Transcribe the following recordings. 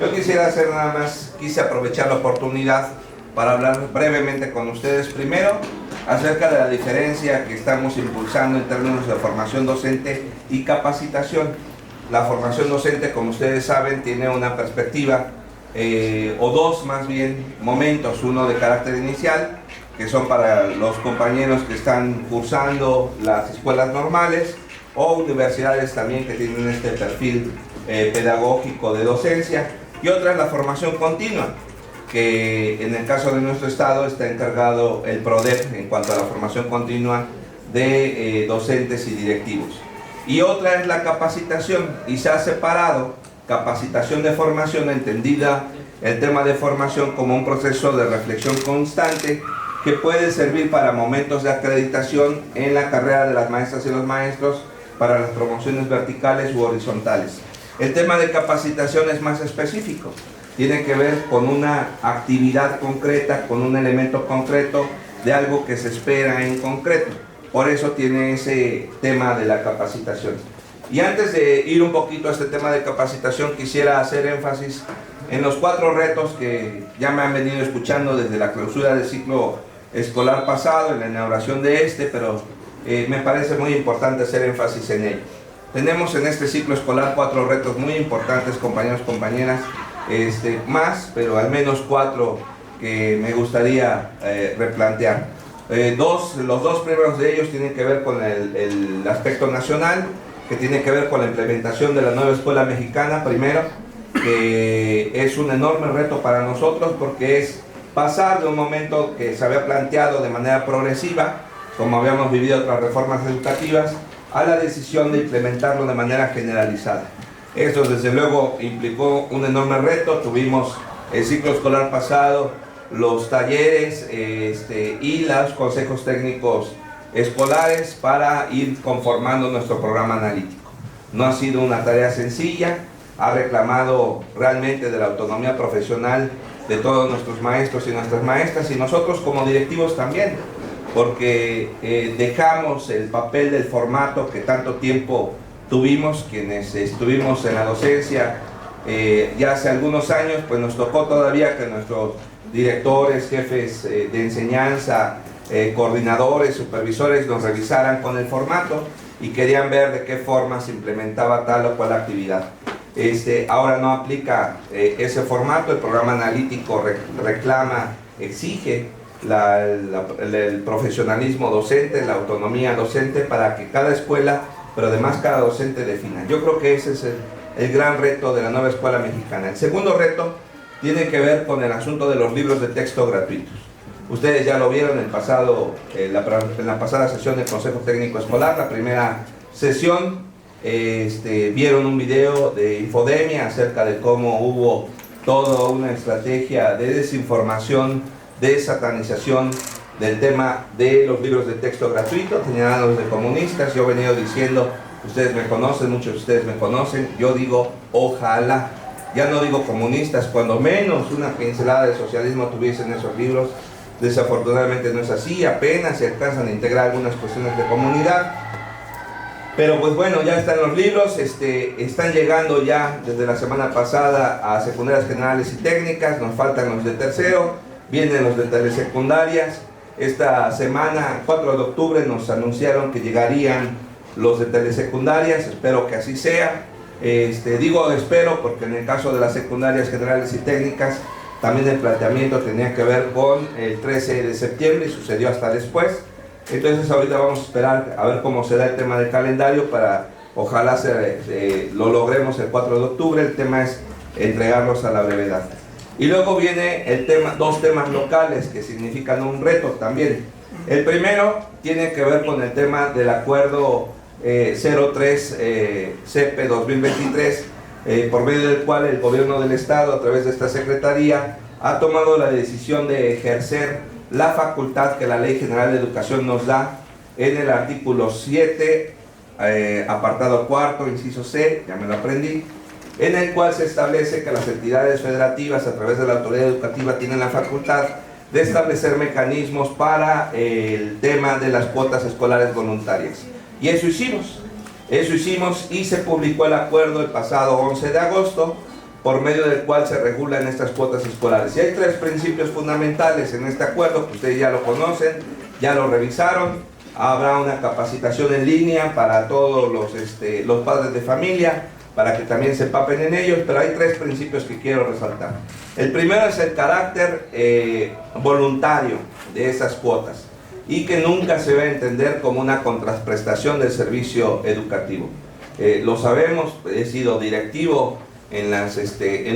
Yo quisiera hacer nada más, quise aprovechar la oportunidad para hablar brevemente con ustedes primero acerca de la diferencia que estamos impulsando en términos de formación docente y capacitación. La formación docente, como ustedes saben, tiene una perspectiva o dos más bien momentos, uno de carácter inicial, que son para los compañeros que están cursando las escuelas normales o universidades también que tienen este perfil pedagógico de docencia, y otra es la formación continua, que en el caso de nuestro estado está encargado el PRODEP en cuanto a la formación continua de docentes y directivos. Y otra es la capacitación, y se ha separado capacitación de formación, entendida el tema de formación como un proceso de reflexión constante que puede servir para momentos de acreditación en la carrera de las maestras y los maestros, para las promociones verticales u horizontales. El tema de capacitación es más específico, tiene que ver con una actividad concreta, con un elemento concreto de algo que se espera en concreto. Por eso tiene ese tema de la capacitación. Y antes de ir un poquito a este tema de capacitación, quisiera hacer énfasis en los 4 retos que ya me han venido escuchando desde la clausura del ciclo escolar pasado, en la inauguración de este, pero me parece muy importante hacer énfasis en ello. Tenemos en este ciclo escolar 4 retos muy importantes, compañeros, compañeras, más, pero al menos 4 que me gustaría replantear. Los 2 primeros de ellos tienen que ver con el aspecto nacional, que tiene que ver con la implementación de la nueva escuela mexicana, primero, que es un enorme reto para nosotros porque es pasar de un momento que se había planteado de manera progresiva, como habíamos vivido otras reformas educativas, a la decisión de implementarlo de manera generalizada. Esto desde luego implicó un enorme reto. Tuvimos el ciclo escolar pasado, los talleres y los consejos técnicos escolares para ir conformando nuestro programa analítico. No ha sido una tarea sencilla, ha reclamado realmente de la autonomía profesional de todos nuestros maestros y nuestras maestras, y nosotros como directivos también, porque dejamos el papel del formato que tanto tiempo tuvimos, quienes estuvimos en la docencia ya hace algunos años, pues nos tocó todavía que nuestros directores, jefes de enseñanza, coordinadores, supervisores nos revisaran con el formato y querían ver de qué forma se implementaba tal o cual actividad. Ahora no aplica ese formato. El programa analítico reclama, exige el profesionalismo docente, la autonomía docente, para que cada escuela, pero además cada docente defina. Yo creo que ese es el gran reto de la nueva escuela mexicana. El segundo reto tiene que ver con el asunto de los libros de texto gratuitos. Ustedes ya lo vieron en la pasada sesión del Consejo Técnico Escolar, la primera sesión. Vieron un video de Infodemia acerca de cómo hubo toda una estrategia de desinformación, de satanización del tema de los libros de texto gratuitos, señalados de comunistas. Yo he venido diciendo, ustedes me conocen, muchos de ustedes me conocen, yo digo ojalá, ya no digo comunistas, cuando menos una pincelada de socialismo tuviesen esos libros. Desafortunadamente no es así, apenas se alcanzan a integrar algunas cuestiones de comunidad. Pero pues bueno, ya están los libros, están llegando ya desde la semana pasada a secundarias generales y técnicas, nos faltan los de tercero, vienen los de telesecundarias. Esta semana, 4 de octubre, nos anunciaron que llegarían los de telesecundarias, espero que así sea. Digo espero porque en el caso de las secundarias generales y técnicas, también el planteamiento tenía que ver con el 13 de septiembre y sucedió hasta después. Entonces ahorita vamos a esperar a ver cómo se da el tema del calendario para ojalá lo logremos el 4 de octubre. El tema es entregarlos a la brevedad. Y luego viene el tema, 2 temas locales que significan un reto también. El primero tiene que ver con el tema del acuerdo 03 CP 2023, por medio del cual el gobierno del estado, a través de esta secretaría, ha tomado la decisión de ejercer la facultad que la Ley General de Educación nos da en el artículo 7, apartado 4, inciso C, ya me lo aprendí, en el cual se establece que las entidades federativas, a través de la autoridad educativa, tienen la facultad de establecer mecanismos para el tema de las cuotas escolares voluntarias. Y eso hicimos y se publicó el acuerdo el pasado 11 de agosto, por medio del cual se regulan estas cuotas escolares. Y hay tres principios fundamentales en este acuerdo, que ustedes ya lo conocen, ya lo revisaron. Habrá una capacitación en línea para todos los padres de familia, para que también se empapen en ellos, pero hay tres principios que quiero resaltar. El primero es el carácter voluntario de esas cuotas y que nunca se va a entender como una contraprestación del servicio educativo. Lo sabemos, he sido directivo en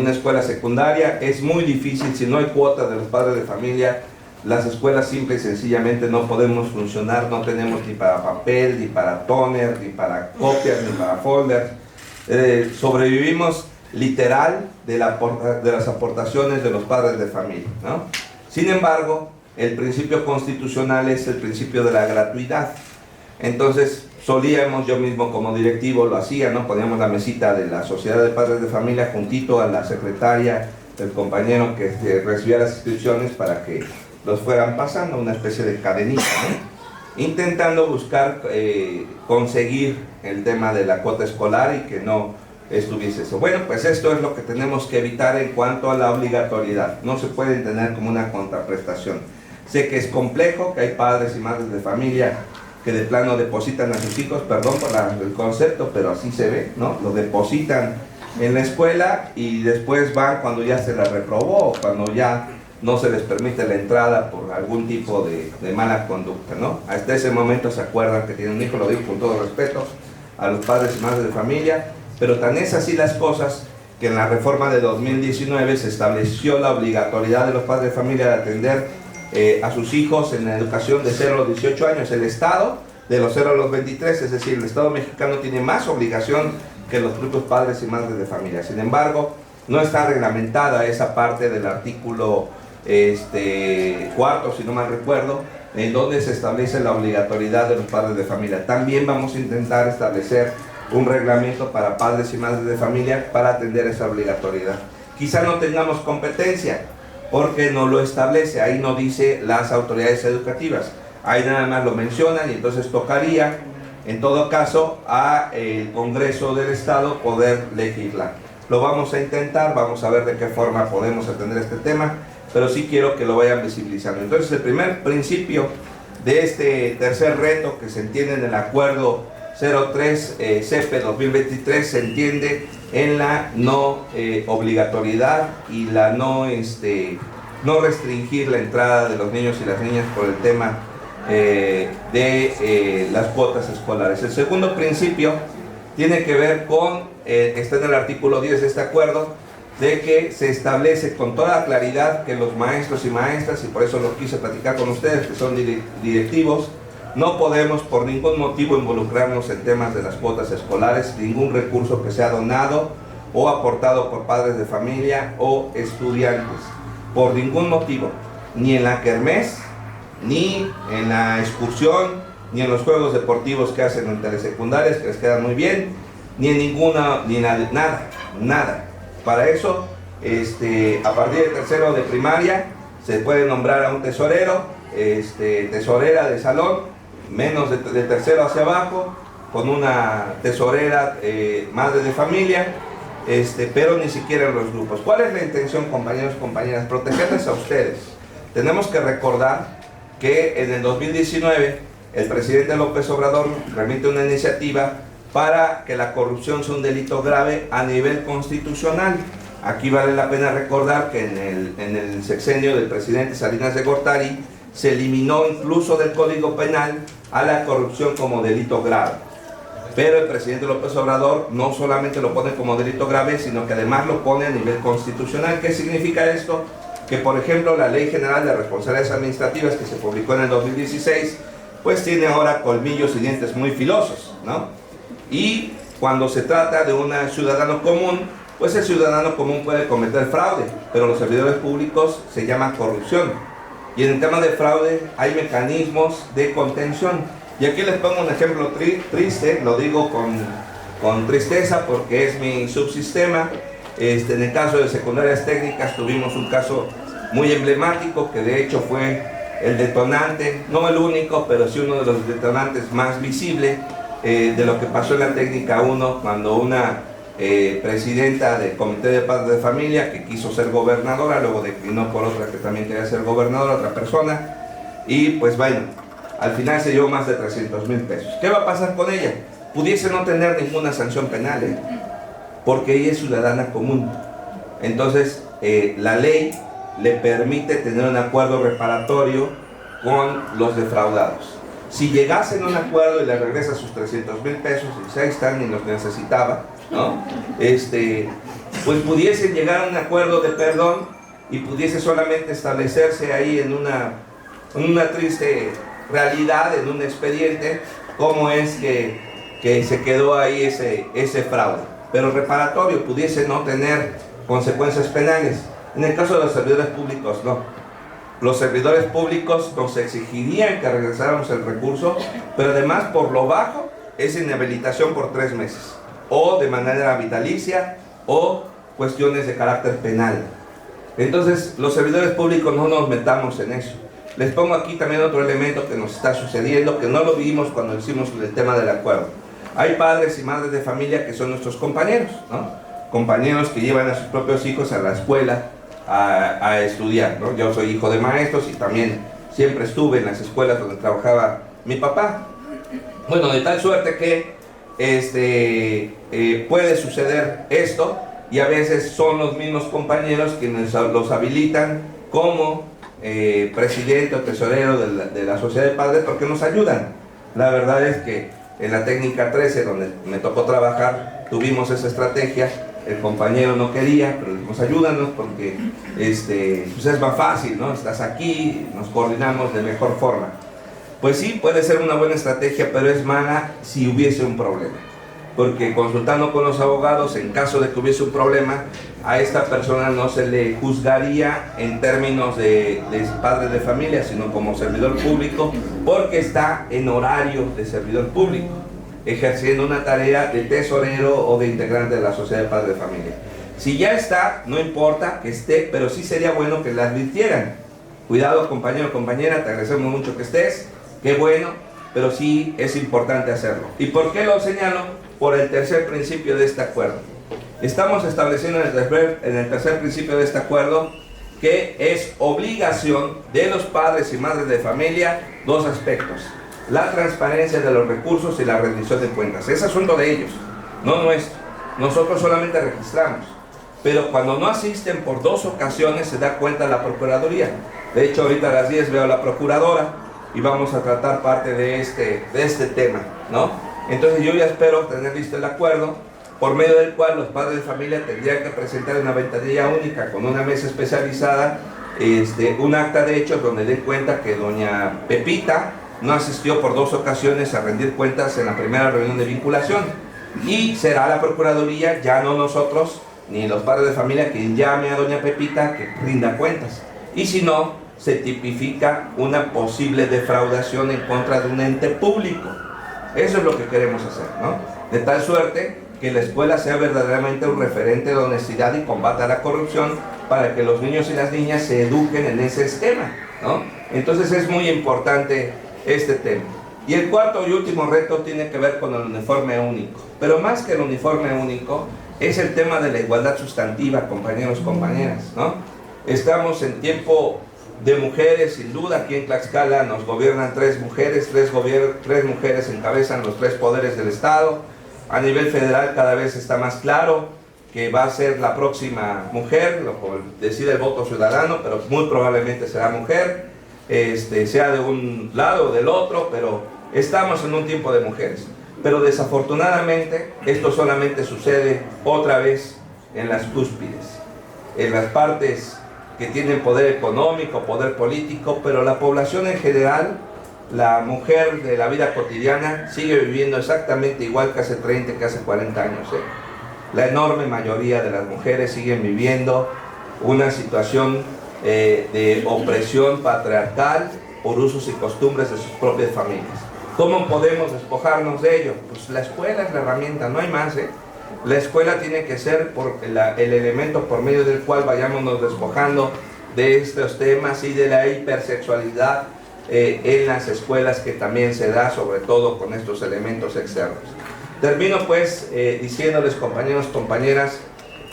una escuela secundaria. Es muy difícil, si no hay cuotas de los padres de familia, las escuelas simple y sencillamente no podemos funcionar, no tenemos ni para papel, ni para toner, ni para copias, ni para folders. Sobrevivimos literal de las aportaciones de los padres de familia, ¿no? Sin embargo, el principio constitucional es el principio de la gratuidad. Entonces, solíamos, yo mismo como directivo lo hacía, ¿no? Poníamos la mesita de la Sociedad de Padres de Familia juntito a la secretaria, el compañero que recibía las inscripciones para que los fueran pasando, una especie de cadenita, ¿no? Intentando buscar conseguir el tema de la cuota escolar y que no estuviese eso. Bueno, pues esto es lo que tenemos que evitar en cuanto a la obligatoriedad. No se puede entender como una contraprestación. Sé que es complejo, que hay padres y madres de familia que de plano depositan a sus hijos, perdón por el concepto, pero así se ve, ¿no? Lo depositan en la escuela y después van cuando ya se la reprobó o cuando ya no se les permite la entrada por algún tipo de mala conducta, ¿no? Hasta ese momento se acuerdan que tienen un hijo, lo digo con todo respeto a los padres y madres de familia, pero tan es así las cosas que en la reforma de 2019 se estableció la obligatoriedad de los padres de familia de atender a sus hijos en la educación de 0 a los 18 años. El Estado de los 0 a los 23, es decir, el Estado mexicano tiene más obligación que los propios padres y madres de familia. Sin embargo, no está reglamentada esa parte del artículo cuarto, si no mal recuerdo, en donde se establece la obligatoriedad de los padres de familia. También vamos a intentar establecer un reglamento para padres y madres de familia para atender esa obligatoriedad. Quizá no tengamos competencia porque no lo establece, ahí no dice las autoridades educativas, ahí nada más lo mencionan y entonces tocaría en todo caso al Congreso del Estado poder legislar. Lo vamos a intentar, vamos a ver de qué forma podemos atender este tema, pero sí quiero que lo vayan visibilizando. Entonces el primer principio de este tercer reto que se entiende en el acuerdo 03 CEPE 2023 se entiende en la no obligatoriedad y la no restringir la entrada de los niños y las niñas por el tema de las cuotas escolares. El segundo principio tiene que ver con, está en el artículo 10 de este acuerdo, de que se establece con toda claridad que los maestros y maestras, y por eso lo quise platicar con ustedes que son directivos, no podemos por ningún motivo involucrarnos en temas de las cuotas escolares, ningún recurso que sea donado o aportado por padres de familia o estudiantes, por ningún motivo, ni en la kermés, ni en la excursión, ni en los juegos deportivos que hacen en telesecundarias, que les quedan muy bien, ni en ninguna, nada. Para eso, a partir de tercero de primaria, se puede nombrar a un tesorero, tesorera de salón, menos de tercero hacia abajo, con una tesorera madre de familia, pero ni siquiera en los grupos. ¿Cuál es la intención, compañeros y compañeras? Protegerles a ustedes. Tenemos que recordar que en el 2019 el presidente López Obrador remite una iniciativa para que la corrupción sea un delito grave a nivel constitucional. Aquí vale la pena recordar que en el sexenio del presidente Salinas de Gortari se eliminó incluso del Código Penal a la corrupción como delito grave. Pero el presidente López Obrador no solamente lo pone como delito grave, sino que además lo pone a nivel constitucional. ¿Qué significa esto? Que, por ejemplo, la Ley General de Responsabilidades Administrativas que se publicó en el 2016, pues tiene ahora colmillos y dientes muy filosos, ¿no? Y cuando se trata de un ciudadano común, pues el ciudadano común puede cometer fraude, pero los servidores públicos se llama corrupción. Y en el tema de fraude hay mecanismos de contención. Y aquí les pongo un ejemplo triste, lo digo con tristeza porque es mi subsistema. En el caso de secundarias técnicas tuvimos un caso muy emblemático que de hecho fue el detonante, no el único, pero sí uno de los detonantes más visibles de lo que pasó en la técnica 1 cuando una presidenta del Comité de Padres de Familia, que quiso ser gobernadora, luego declinó por otra que también quería ser gobernadora, otra persona, y pues bueno, al final se llevó más de 300,000 pesos. ¿Qué va a pasar con ella? Pudiese no tener ninguna sanción penal, porque ella es ciudadana común. Entonces, la ley le permite tener un acuerdo reparatorio con los defraudados. Si llegasen a un acuerdo y le regresa sus 300,000 pesos, y si ahí están y los necesitaba, ¿no? Pues pudiesen llegar a un acuerdo de perdón y pudiese solamente establecerse ahí en una triste realidad, en un expediente, cómo es que se quedó ahí ese fraude. Pero reparatorio pudiese no tener consecuencias penales. En el caso de los servidores públicos, no. Los servidores públicos nos exigirían que regresáramos el recurso, pero además por lo bajo es inhabilitación por 3 meses, o de manera vitalicia, o cuestiones de carácter penal. Entonces, los servidores públicos no nos metamos en eso. Les pongo aquí también otro elemento que nos está sucediendo, que no lo vimos cuando hicimos el tema del acuerdo. Hay padres y madres de familia que son nuestros compañeros, ¿no? Compañeros que llevan a sus propios hijos a la escuela a estudiar, ¿no? Yo soy hijo de maestros y también siempre estuve en las escuelas donde trabajaba mi papá. Bueno, de tal suerte que puede suceder esto, y a veces son los mismos compañeros quienes los habilitan como presidente o tesorero de la sociedad de padres, porque nos ayudan. La verdad es que en la técnica 13, donde me tocó trabajar, tuvimos esa estrategia. El compañero no quería, pero dijimos, ayúdanos porque pues es más fácil, ¿no? Estás aquí, nos coordinamos de mejor forma. Pues sí, puede ser una buena estrategia, pero es mala si hubiese un problema. Porque consultando con los abogados, en caso de que hubiese un problema, a esta persona no se le juzgaría en términos de padre de familia, sino como servidor público, porque está en horario de servidor público, ejerciendo una tarea de tesorero o de integrante de la sociedad de padres de familia. Si ya está, no importa que esté, pero sí sería bueno que le advirtieran. Cuidado, compañero o compañera, te agradecemos mucho que estés, qué bueno, pero sí es importante hacerlo. ¿Y por qué lo señalo? Por el tercer principio de este acuerdo. Estamos estableciendo en el tercer principio de este acuerdo que es obligación de los padres y madres de familia dos aspectos: la transparencia de los recursos y la rendición de cuentas. Es asunto de ellos, no nuestro. Nosotros solamente registramos. Pero cuando no asisten por 2 ocasiones se da cuenta la Procuraduría. De hecho, ahorita a las 10 veo a la Procuradora y vamos a tratar parte de este tema, ¿no? Entonces yo ya espero tener listo el acuerdo, por medio del cual los padres de familia tendrían que presentar una ventanilla única con una mesa especializada, un acta de hechos donde den cuenta que doña Pepita no asistió por 2 ocasiones a rendir cuentas en la primera reunión de vinculación, y será la Procuraduría, ya no nosotros ni los padres de familia, quien llame a doña Pepita que rinda cuentas. Y si no, se tipifica una posible defraudación en contra de un ente público. Eso es lo que queremos hacer, ¿no? De tal suerte que la escuela sea verdaderamente un referente de honestidad y combate a la corrupción, para que los niños y las niñas se eduquen en ese esquema, ¿no? Entonces es muy importante este tema. Y el cuarto y último reto tiene que ver con el uniforme único. Pero más que el uniforme único, es el tema de la igualdad sustantiva, compañeros, compañeras, ¿no? Estamos en tiempo de mujeres, sin duda. Aquí en Tlaxcala nos gobiernan 3 mujeres, 3 mujeres encabezan los 3 poderes del Estado. A nivel federal cada vez está más claro que va a ser la próxima mujer, lo decide el voto ciudadano, pero muy probablemente será mujer, sea de un lado o del otro, pero estamos en un tiempo de mujeres. Pero desafortunadamente esto solamente sucede otra vez en las cúspides, en las partes que tienen poder económico, poder político, pero la población en general, la mujer de la vida cotidiana, sigue viviendo exactamente igual que hace 30, que hace 40 años. La enorme mayoría de las mujeres siguen viviendo una situación de opresión patriarcal por usos y costumbres de sus propias familias. ¿Cómo podemos despojarnos de ello? Pues la escuela es la herramienta, no hay más, La escuela tiene que ser el elemento por medio del cual vayámonos despojando de estos temas y de la hipersexualidad en las escuelas, que también se da sobre todo con estos elementos externos. Termino pues diciéndoles, compañeros, compañeras,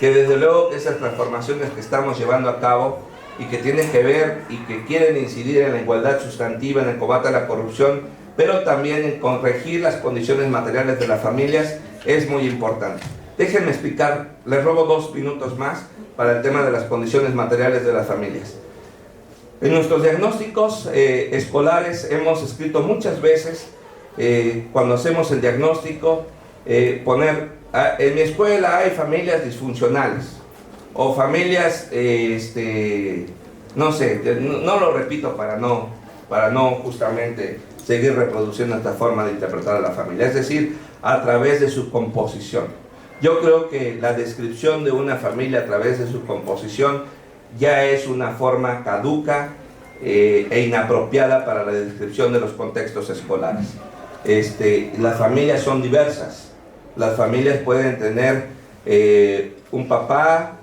que desde luego esas transformaciones que estamos llevando a cabo y que tienen que ver y que quieren incidir en la igualdad sustantiva, en el combate a la corrupción, pero también en corregir las condiciones materiales de las familias, es muy importante. Déjenme explicar, les robo 2 minutos más para el tema de las condiciones materiales de las familias. En nuestros diagnósticos escolares hemos escrito muchas veces, cuando hacemos el diagnóstico, en mi escuela hay familias disfuncionales, o familias, no sé, no lo repito para no justamente seguir reproduciendo esta forma de interpretar a la familia, es decir, a través de su composición. Yo creo que la descripción de una familia a través de su composición ya es una forma caduca e inapropiada para la descripción de los contextos escolares. Las familias son diversas, las familias pueden tener un papá,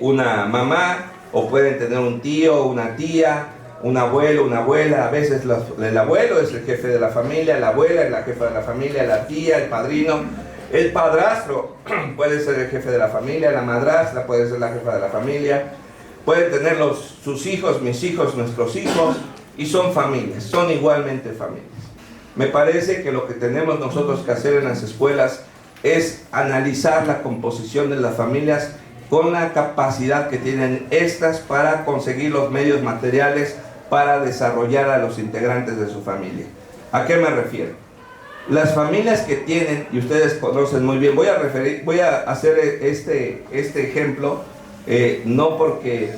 una mamá, o pueden tener un tío, una tía, un abuelo, una abuela. A veces el abuelo es el jefe de la familia, la abuela es la jefa de la familia, la tía, el padrino, el padrastro puede ser el jefe de la familia, la madrastra puede ser la jefa de la familia, pueden tener sus hijos, mis hijos, nuestros hijos, y son familias, son igualmente familias. Me parece que lo que tenemos nosotros que hacer en las escuelas es analizar la composición de las familias con la capacidad que tienen estas para conseguir los medios materiales para desarrollar a los integrantes de su familia. ¿A qué me refiero? Las familias que tienen, y ustedes conocen muy bien, voy a hacer este ejemplo, no porque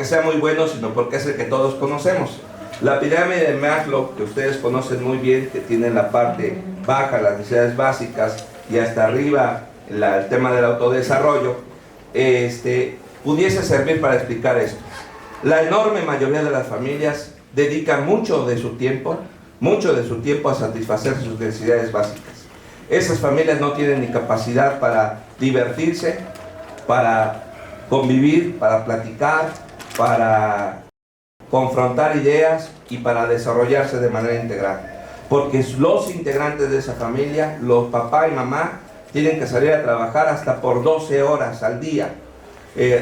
sea muy bueno, sino porque es el que todos conocemos. La pirámide de Maslow, que ustedes conocen muy bien, que tiene la parte baja, las necesidades básicas, y hasta arriba el tema del autodesarrollo, pudiese servir para explicar esto. La enorme mayoría de las familias dedican mucho de su tiempo a satisfacer sus necesidades básicas. Esas familias no tienen ni capacidad para divertirse, para convivir, para platicar, para confrontar ideas y para desarrollarse de manera integral. Porque los integrantes de esa familia, los papá y mamá, tienen que salir a trabajar hasta por 12 horas al día,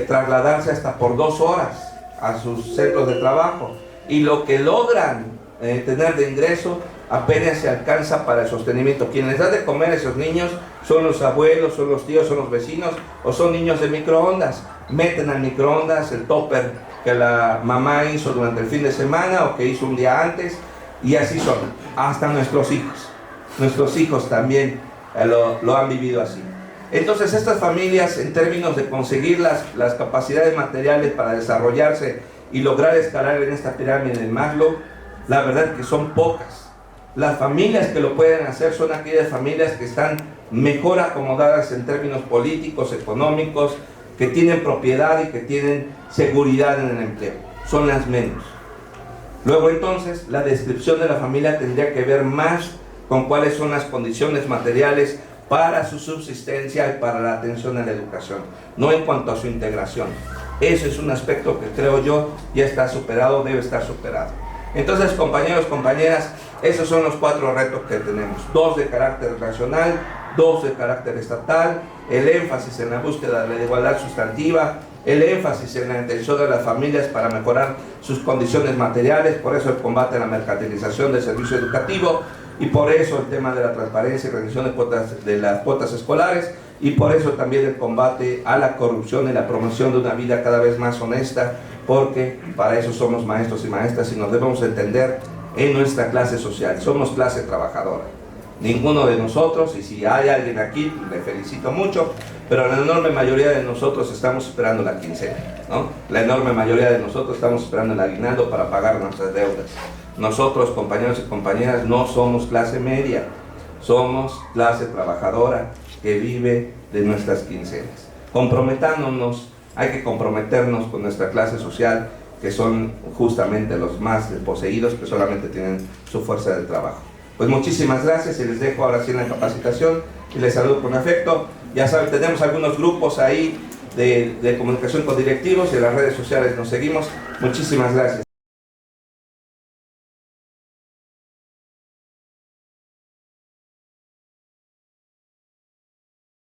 trasladarse hasta por 2 horas a sus centros de trabajo, y lo que logran tener de ingreso apenas se alcanza para el sostenimiento. Quienes dan de comer a esos niños son los abuelos, son los tíos, son los vecinos, o son niños de microondas. Meten al microondas el topper que la mamá hizo durante el fin de semana o que hizo un día antes, y así son, hasta nuestros hijos. Nuestros hijos también lo han vivido así. Entonces estas familias, en términos de conseguir las capacidades materiales para desarrollarse y lograr escalar en esta pirámide de Maslow, la verdad es que son pocas. Las familias que lo pueden hacer son aquellas familias que están mejor acomodadas en términos políticos, económicos, que tienen propiedad y que tienen seguridad en el empleo. Son las menos. Luego entonces, la descripción de la familia tendría que ver más con cuáles son las condiciones materiales para su subsistencia y para la atención a la educación, no en cuanto a su integración. Ese es un aspecto que creo yo ya está superado, debe estar superado. Entonces, compañeros, compañeras, esos son los 4 retos que tenemos: 2 de carácter nacional, 2 de carácter estatal, el énfasis en la búsqueda de la igualdad sustantiva, el énfasis en la atención de las familias para mejorar sus condiciones materiales, por eso el combate a la mercantilización del servicio educativo, y por eso el tema de la transparencia y reducción de las cuotas escolares, y por eso también el combate a la corrupción y la promoción de una vida cada vez más honesta, porque para eso somos maestros y maestras y nos debemos entender en nuestra clase social. Somos clase trabajadora. Ninguno de nosotros, y si hay alguien aquí, le felicito mucho, pero la enorme mayoría de nosotros estamos esperando la quincena, ¿no? La enorme mayoría de nosotros estamos esperando el aguinaldo para pagar nuestras deudas. Nosotros, compañeros y compañeras, no somos clase media, somos clase trabajadora que vive de nuestras quincenas. Comprometámonos, hay que comprometernos con nuestra clase social, que son justamente los más desposeídos, que solamente tienen su fuerza de trabajo. Pues muchísimas gracias y les dejo ahora sí en la capacitación y les saludo con afecto. Ya saben, tenemos algunos grupos ahí de comunicación con directivos y en las redes sociales nos seguimos. Muchísimas gracias.